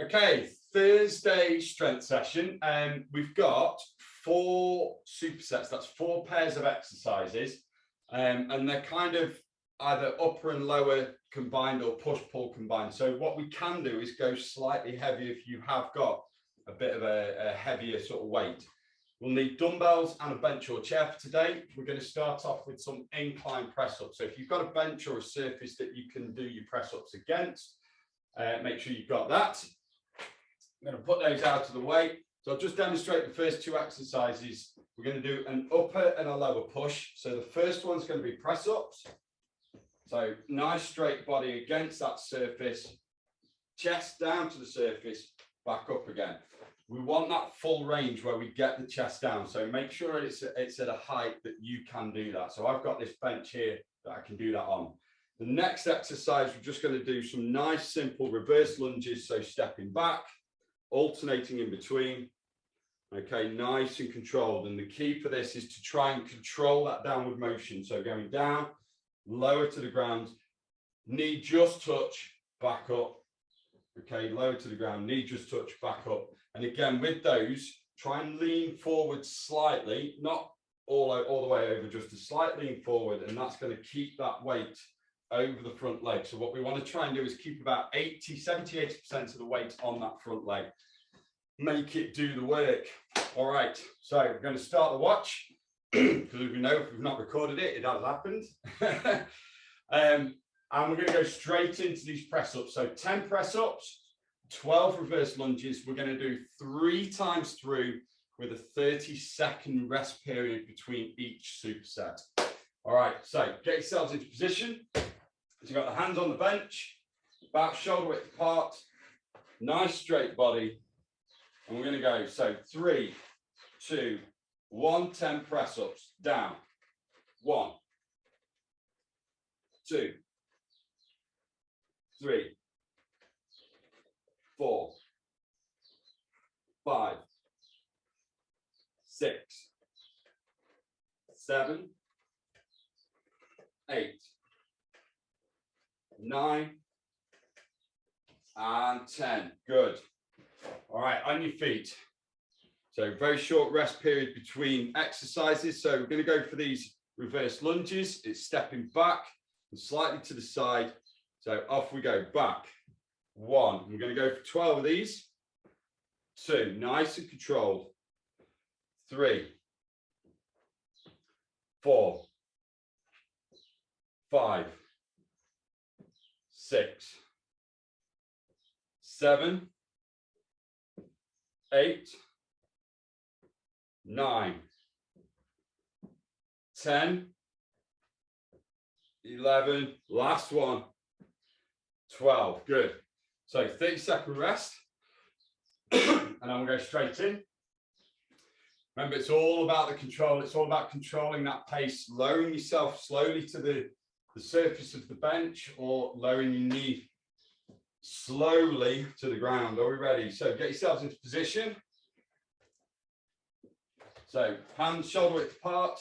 Okay, Thursday strength session. We've got 4 supersets. That's 4 pairs of exercises, and they're kind of either upper and lower combined or push-pull combined. So what we can do is go slightly heavier if you have got a bit of a heavier sort of weight. We'll need dumbbells and a bench or chair for today. We're going to start off with some incline press-ups. So if you've got a bench or a surface that you can do your press-ups against, make sure you've got that. I'm going to put those out of the way. So I'll just demonstrate the first 2 exercises. We're going to do an upper and a lower push. So the first one's going to be press-ups. So nice straight body against that surface, chest down to the surface, back up again. We want that full range where we get the chest down. So make sure it's at a height that you can do that. So I've got this bench here that I can do that on. The next exercise, we're just going to do some nice simple reverse lunges. So stepping back, alternating in between. Okay, nice and controlled. And the key for this is to try and control that downward motion. So going down, lower to the ground, knee just touch, back up. Okay, lower to the ground, knee just touch, back up. And again, with those, try and lean forward slightly, not all the way over, just a slight lean forward, and that's going to keep that weight over the front leg. So what we want to try and do is keep about 70-80% of the weight on that front leg. Make it do the work. All right, so we're going to start the watch, because we know if we've not recorded it, it has happened. And we're going to go straight into these press-ups. So 10 press-ups, 12 reverse lunges. We're going to do 3 times through with a 30-second rest period between each superset. All right, so get yourselves into position. So you've got the hands on the bench, about shoulder width apart, nice straight body. And we're going to go, so 3, 2, 1, 10 press-ups, down. 1, 2, 3, 4, 5, 6, 7, 8, 9, and 10. Good. All right, on your feet. So very short rest period between exercises. So we're going to go for these reverse lunges. It's stepping back and slightly to the side. So off we go, back. 1. We're going to go for 12 of these. 2, nice and controlled. 3, 4, 5, 6, 7, 8, 9, 10, 11, last one, 12. Good. So 30-second rest, and I'm going to go straight in. Remember, it's all about the control. It's all about controlling that pace, lowering yourself slowly to the surface of the bench, or lowering your knee slowly to the ground. Are we ready? So get yourselves into position. So hands shoulder width apart,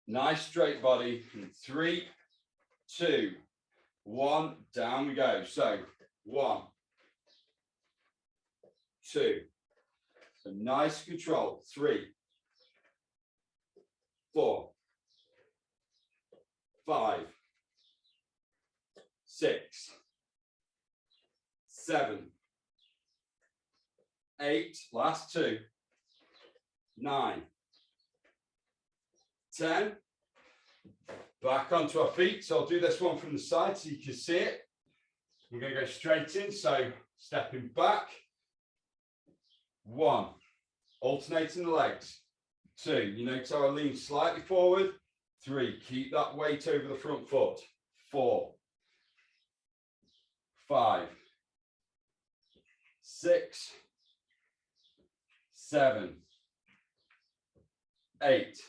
nice straight body. 3, 2, 1, down we go. So 1, 2, so nice control. 3, 4, 5, 6, 7, 8, last 2, 9, 10. Back onto our feet. So I'll do this one from the side so you can see it. We're going to go straight in. So stepping back. 1, alternating the legs. 2, you notice how I lean slightly forward. 3, keep that weight over the front foot. 4, 5, 6, 7, 8,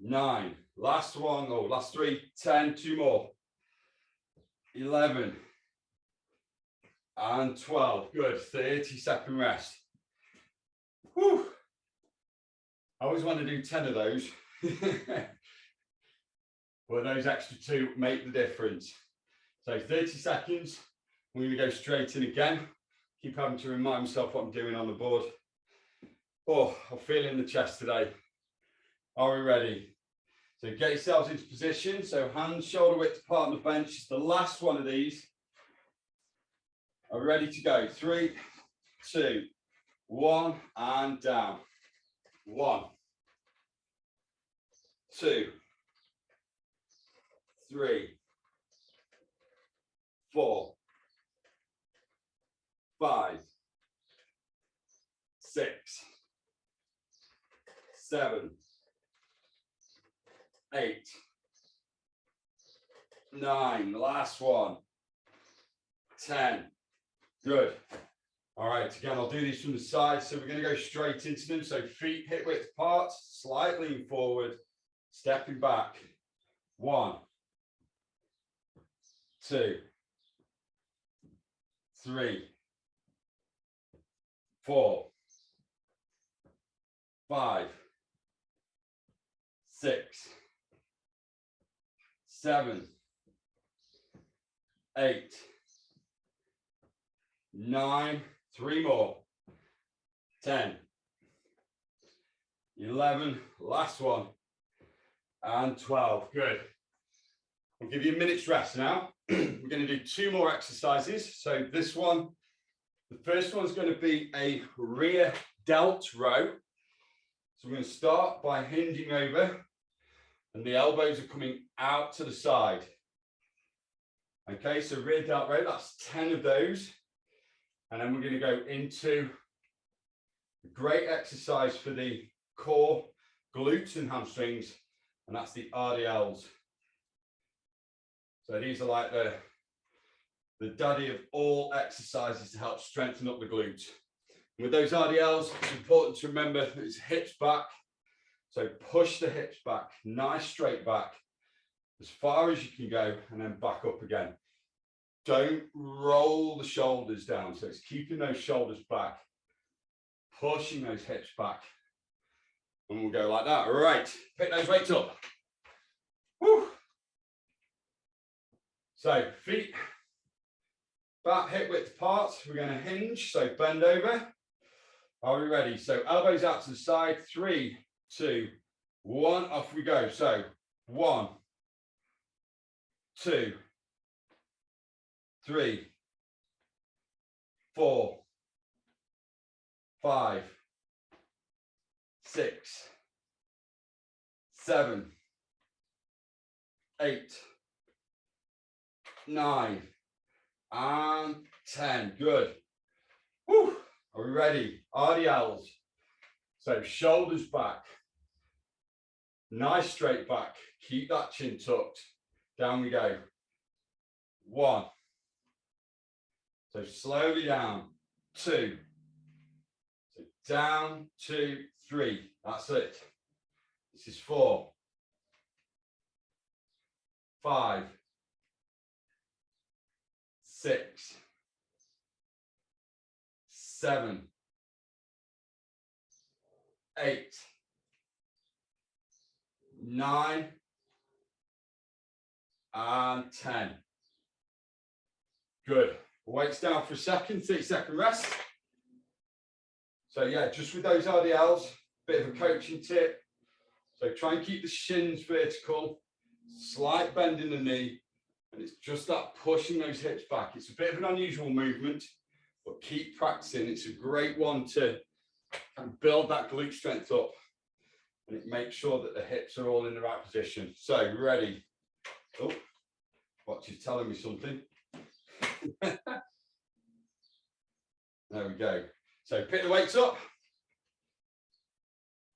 9, last one, oh, last 3, 10, 2 more, 11, and 12. Good. 30-second rest. Whew. I always want to do 10 of those. But those extra 2 make the difference. So 30 seconds, I'm going to go straight in again. Keep having to remind myself what I'm doing on the board. Oh, I'm feeling the chest today. Are we ready? So get yourselves into position. So hands shoulder width apart on the bench. It's the last one of these. Are we ready to go? 3, 2, 1, and down. 1, 2, 3, 4, 5, 6, 7, 8, 9. The last one. 10. Good. All right, again, I'll do these from the side. So we're going to go straight into them. So feet hip width apart, slight lean forward, stepping back. 1, 2, 3, 4, 5, 6, 7, 8, 9, 3 more, 10, 11, last one, and 12. Good. I'll give you a minute's rest now. We're going to do 2 more exercises. So this one, the first one's going to be a rear delt row. So we're going to start by hinging over, and the elbows are coming out to the side. Okay, so rear delt row, that's 10 of those. And then we're going to go into a great exercise for the core, glutes and hamstrings, and that's the RDLs. So these are like the daddy of all exercises to help strengthen up the glutes. And with those RDLs, it's important to remember that it's hips back. So push the hips back, nice straight back, as far as you can go, and then back up again. Don't roll the shoulders down. So it's keeping those shoulders back, pushing those hips back. And we'll go like that. All right, pick those weights up. Woo. So feet back, hip width apart. We're going to hinge. So bend over. Are we ready? So elbows out to the side. 3, 2, 1. Off we go. So 1, 2, 3, 4, 5, 6, 7, 8, 9, and 10. Good. Woo. Are we ready? RDLs. So shoulders back. Nice straight back. Keep that chin tucked. Down we go. 1. So slowly down. 2. So down, 2, 3. That's it. This is 4. 5. 6. 7. 8. 9. And 10. Good. Weights down for a second, 30-second rest. So yeah, just with those RDLs, bit of a coaching tip. So try and keep the shins vertical, slight bend in the knee, and it's just that pushing those hips back. It's a bit of an unusual movement, but keep practicing. It's a great one to kind of build that glute strength up, and it makes sure that the hips are all in the right position. So ready. Oh, watch, is telling me something. There we go. So pick the weights up.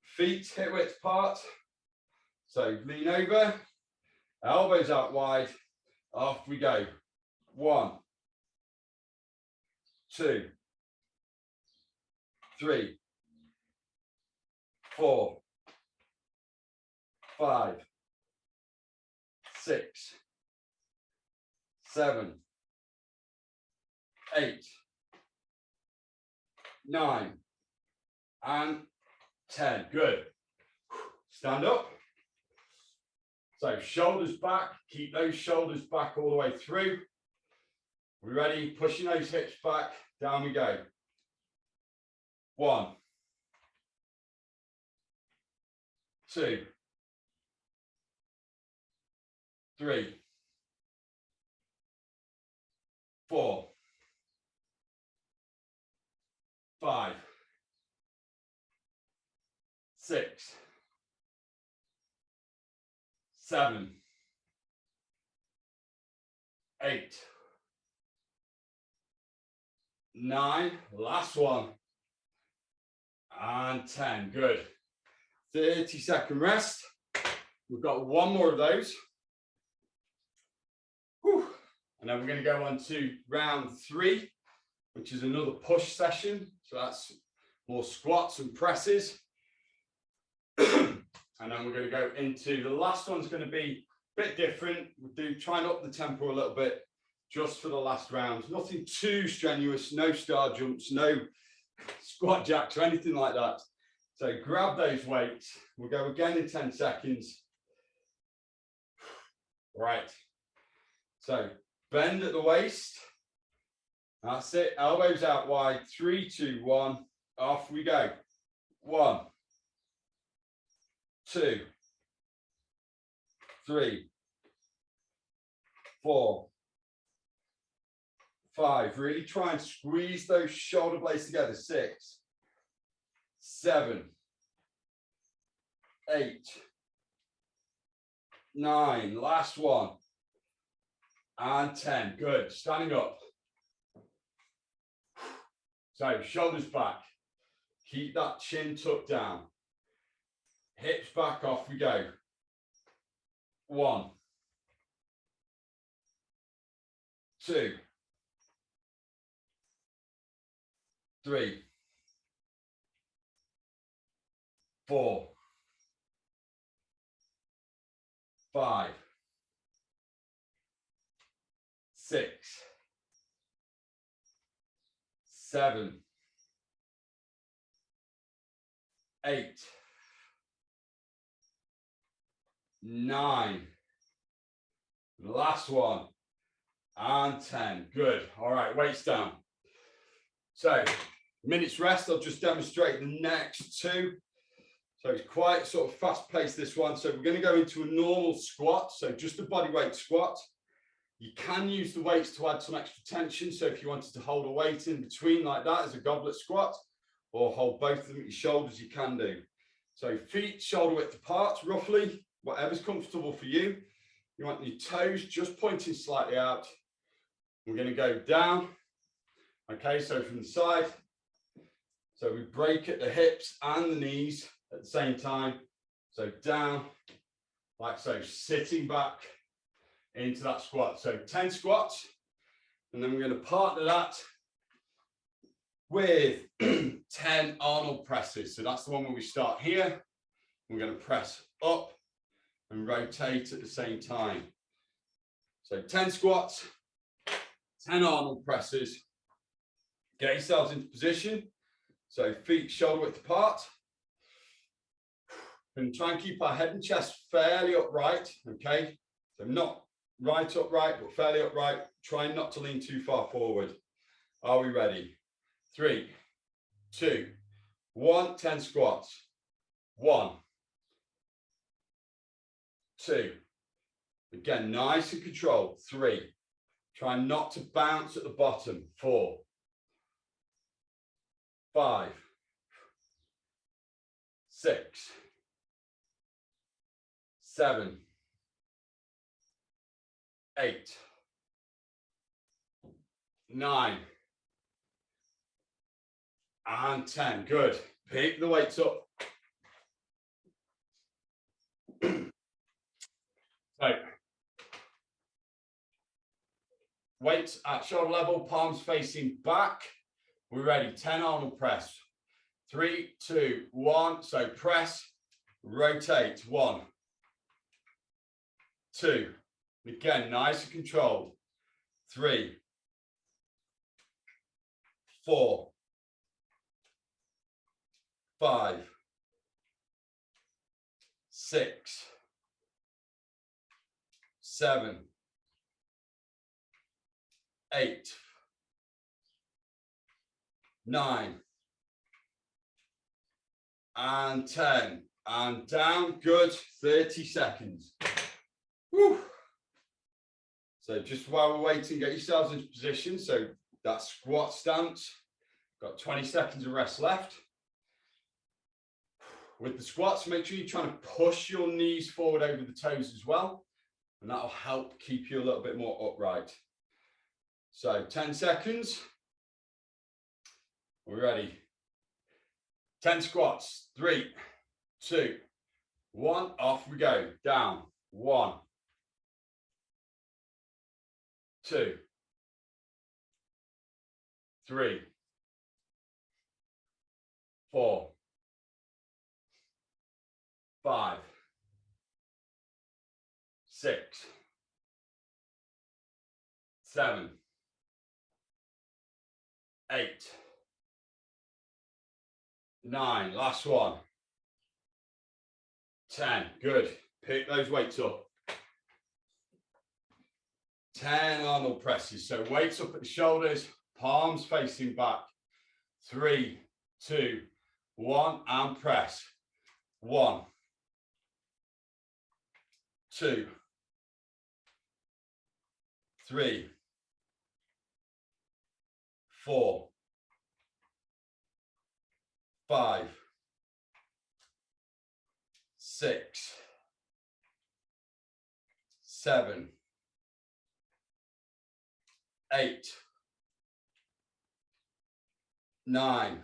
Feet hip width apart. So lean over. Elbows out wide. Off we go. 1, 2, 3, 4, 5, 6, 7, 8, 9, and 10. Good. Stand up. So shoulders back. Keep those shoulders back all the way through. We ready? Pushing those hips back. Down we go. 1, 2, 3, 4, 5, 6, 7, 8, 9, last one, and 10. Good. 30-second rest. We've got one more of those. Whew. And then we're going to go on to round 3, which is another push session. So that's more squats and presses. And then we're going to go into the last one's going to be a bit different. We'll try and up the tempo a little bit just for the last round. Nothing too strenuous, no star jumps, no squat jacks or anything like that. So grab those weights. We'll go again in 10 seconds. Right. So bend at the waist. That's it. Elbows out wide. 3, 2, 1. Off we go. 1, 2, 3, 4, 5. Really try and squeeze those shoulder blades together. 6, 7, 8, 9. Last one. And 10. Good. Standing up. So shoulders back. Keep that chin tucked down. Hips back, off we go. 1, 2, 3, 4, 5, 6, 7, 8, 9. Last one. And 10. Good. All right, weights down. So, minutes rest. I'll just demonstrate the next 2. So it's quite sort of fast paced, this one. So we're going to go into a normal squat. So just a body weight squat. You can use the weights to add some extra tension. So if you wanted to hold a weight in between like that as a goblet squat, or hold both of them at your shoulders, you can do. So feet shoulder width apart, roughly, whatever's comfortable for you. You want your toes just pointing slightly out. We're going to go down. Okay, so from the side. So we break at the hips and the knees at the same time. So down, like so, sitting back into that squat. So 10 squats. And then we're going to partner that with 10 Arnold presses. So that's the one where we start here. We're going to press up and rotate at the same time. So 10 squats, 10 Arnold presses. Get yourselves into position. So feet shoulder width apart. And try and keep our head and chest fairly upright. Okay. So not right upright, but fairly upright. Try not to lean too far forward. Are we ready? 3, 2, 1. 10 squats. 1, 2. Again, nice and controlled. 3. Try not to bounce at the bottom. 4, 5, 6, 7, 8, 9, and 10. Good. Pick the weights up. So, weights at shoulder level, palms facing back. We're ready. 10 Arnold press. 3, 2, 1. So press, rotate. 1, 2. Again, nice and controlled. 3, 4, 5, 6, 7, 8, 9, and 10, and down. Good. 30 seconds. Woo. So just while we're waiting, get yourselves into position. So that squat stance. Got 20 seconds of rest left. With the squats, make sure you're trying to push your knees forward over the toes as well. And that'll help keep you a little bit more upright. So 10 seconds. We're ready. 10 squats. 3, 2, 1. Off we go. Down. 1, 2, 3, 4, 5, 6, 7, 8, 9. Last one. 10. Good. Pick those weights up. 10 Arnold presses. So weights up at the shoulders, palms facing back. 3, 2, 1, and press. 1, 2, 3, 4, 5, 6, 7, 8, 9,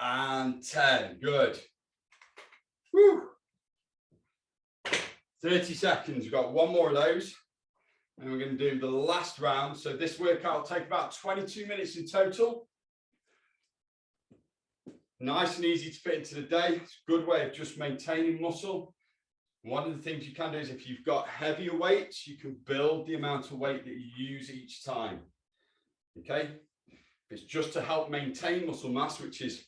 and 10. Good. Woo. 30 seconds. We've got one more of those. And we're going to do the last round. So this workout will take about 22 minutes in total. Nice and easy to fit into the day. It's a good way of just maintaining muscle. One of the things you can do is if you've got heavier weights, you can build the amount of weight that you use each time. Okay? If it's just to help maintain muscle mass, which is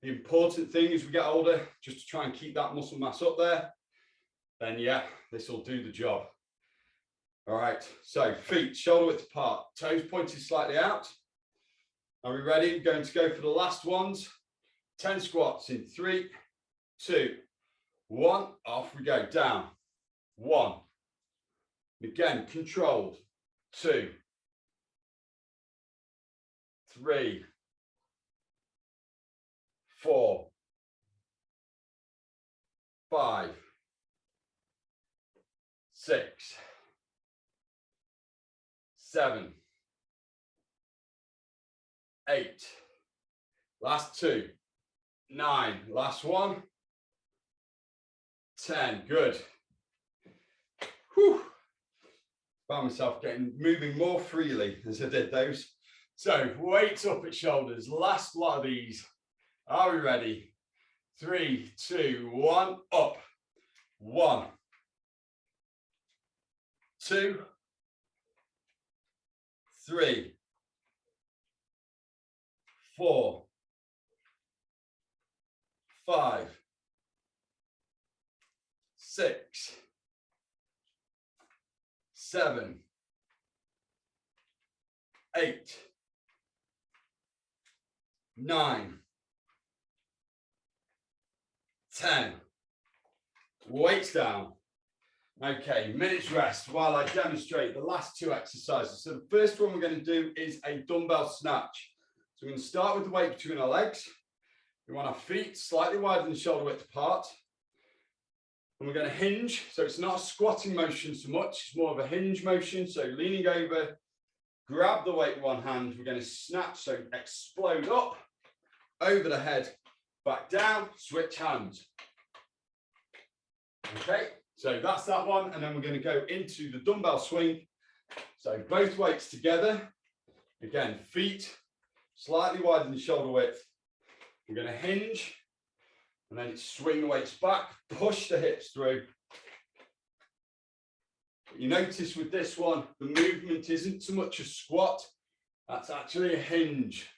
the important thing as we get older, just to try and keep that muscle mass up there, then yeah, this will do the job. All right, so feet shoulder width apart, toes pointed slightly out. Are we ready? We're going to go for the last ones. 10 squats in 3, 2, 1. Off we go. Down. 1. Again, controlled. 2, 3, 4, 5, 6, 7, 8. Last 2. 9. Last one. 10. Good. Whew. Found myself moving more freely as I did those. So weights up at shoulders. Last lot of these. Are we ready? 3, 2, 1. Up. 1, 2, 3, 4, 5, 6, 7, 8, 9, 10. Weights down. Okay, minutes rest while I demonstrate the last 2 exercises. So the first one we're going to do is a dumbbell snatch. So we're going to start with the weight between our legs. We want our feet slightly wider than shoulder width apart. And we're going to hinge. So it's not a squatting motion so much, it's more of a hinge motion. So leaning over, grab the weight with one hand. We're going to snatch, so explode up, over the head, back down, switch hands. Okay, so that's that one. And then we're going to go into the dumbbell swing. So both weights together. Again, feet slightly wider than shoulder width. We're going to hinge, and then swing the weights back, push the hips through. You notice with this one, the movement isn't so much a squat, that's actually a hinge.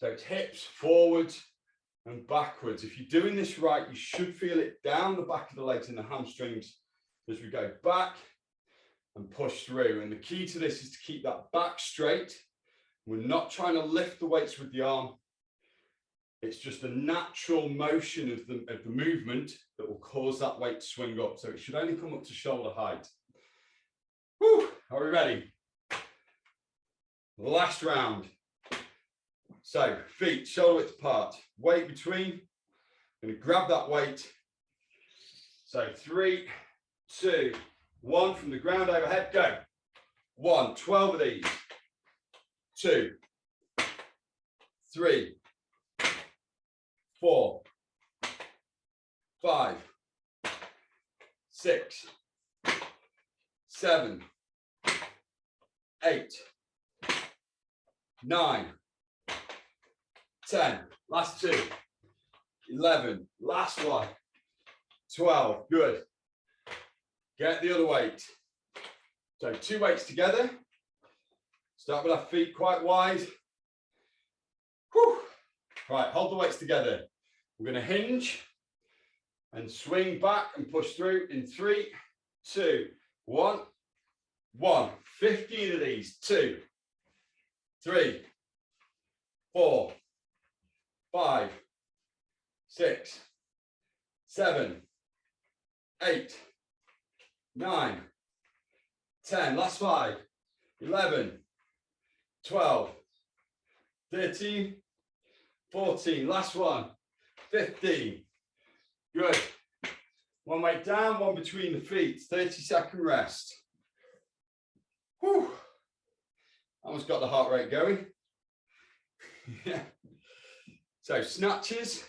So it's hips forwards and backwards. If you're doing this right, you should feel it down the back of the legs and the hamstrings as we go back and push through. And the key to this is to keep that back straight. We're not trying to lift the weights with the arm. It's just the natural motion of the movement that will cause that weight to swing up. So it should only come up to shoulder height. Whew, are we ready? Last round. So feet shoulder width apart, weight between. I'm going to grab that weight. So 3, 2, 1 from the ground overhead, go. 1, 12 of these. 2, 3, 4, 5, 6, 7, 8, 9, 10, last 2, 11, last one, 12, good. Get the other weight. So 2 weights together. Start with our feet quite wide. Whew. Right, hold the weights together. We're going to hinge and swing back and push through in 3, 2, 1, 1. 15 of these. 2, 3, 4, 5, 6, 7, 8, 9, 10. Last 5, 11, 12, 13, 14. Last one, 15. Good. One weight down, one between the feet. 30-second rest. Whew. Almost got the heart rate going. Yeah. So snatches.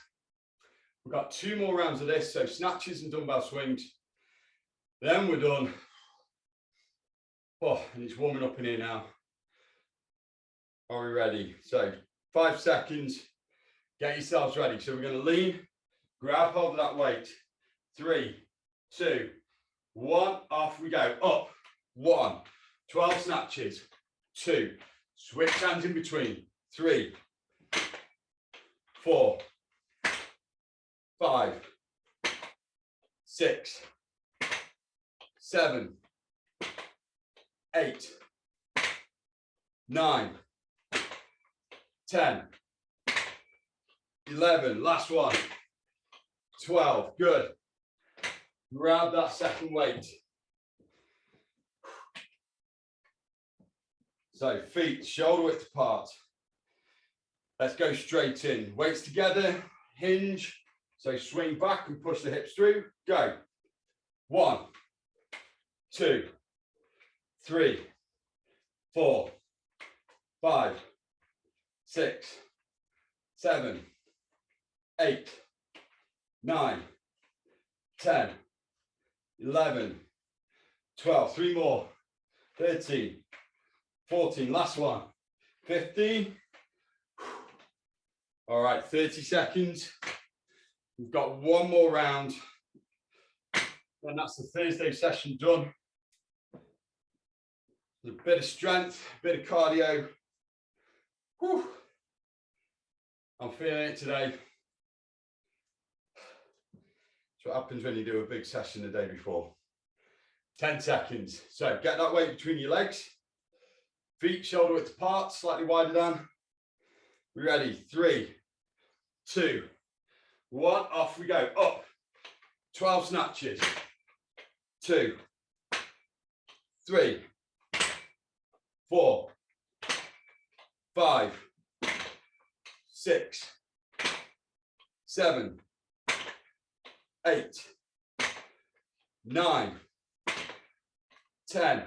We've got 2 more rounds of this. So snatches and dumbbell swings. Then we're done. Oh, and it's warming up in here now. Are we ready? So 5 seconds. Get yourselves ready. So we're going to lean, grab hold of that weight. 3, 2, 1. Off we go. Up. 1. 12 snatches. 2. Switch hands in between. 3, 4, 5, 6, 7, 8, 9, 10, 11, last one, 12, good. Grab that second weight. So feet shoulder width apart. Let's go straight in. Weights together, hinge. So swing back and push the hips through. Go. 1, 2, 3, 4, 5, 6, 7, 8, 9, 10, 11, 12. 3 more. 13, 14. Last one. 15. All right, 30 seconds. We've got 1 more round. And that's the Thursday session done. A bit of strength, a bit of cardio. Whew. I'm feeling it today. That's what happens when you do a big session the day before. 10 seconds. So get that weight between your legs. Feet shoulder width apart, slightly wider down. We ready? 3, 2, 1. Off we go. Up. 12 snatches. 2, 3, 4, 5, 6, 7, 8, 9, 10,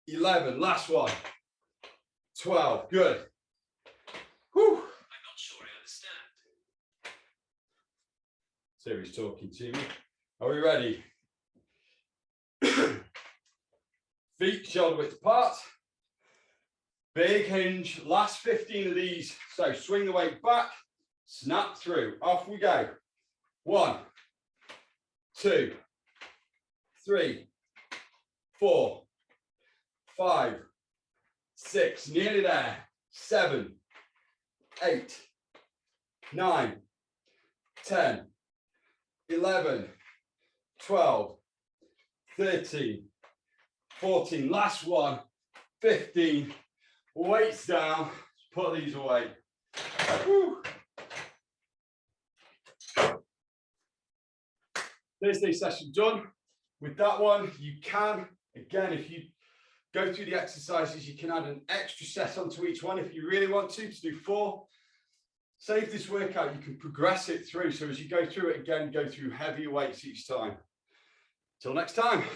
11. Last one. 12. Good. Whew. I'm not sure I understand. Siri's talking to me. Are we ready? Feet shoulder width apart. Big hinge. Last 15 of these. So swing the weight back. Snap through. Off we go. 1, 2, 3, 4, 5, 6. Nearly there. 7, 8, 9, 10, 11, 12, 13, 14, last one, 15, weights down, put these away. Woo. Thursday session done. With that one, you can, again, if you go through the exercises, you can add an extra set onto each one if you really want to do 4. Save this workout, you can progress it through. So as you go through it again, go through heavier weights each time. Till next time.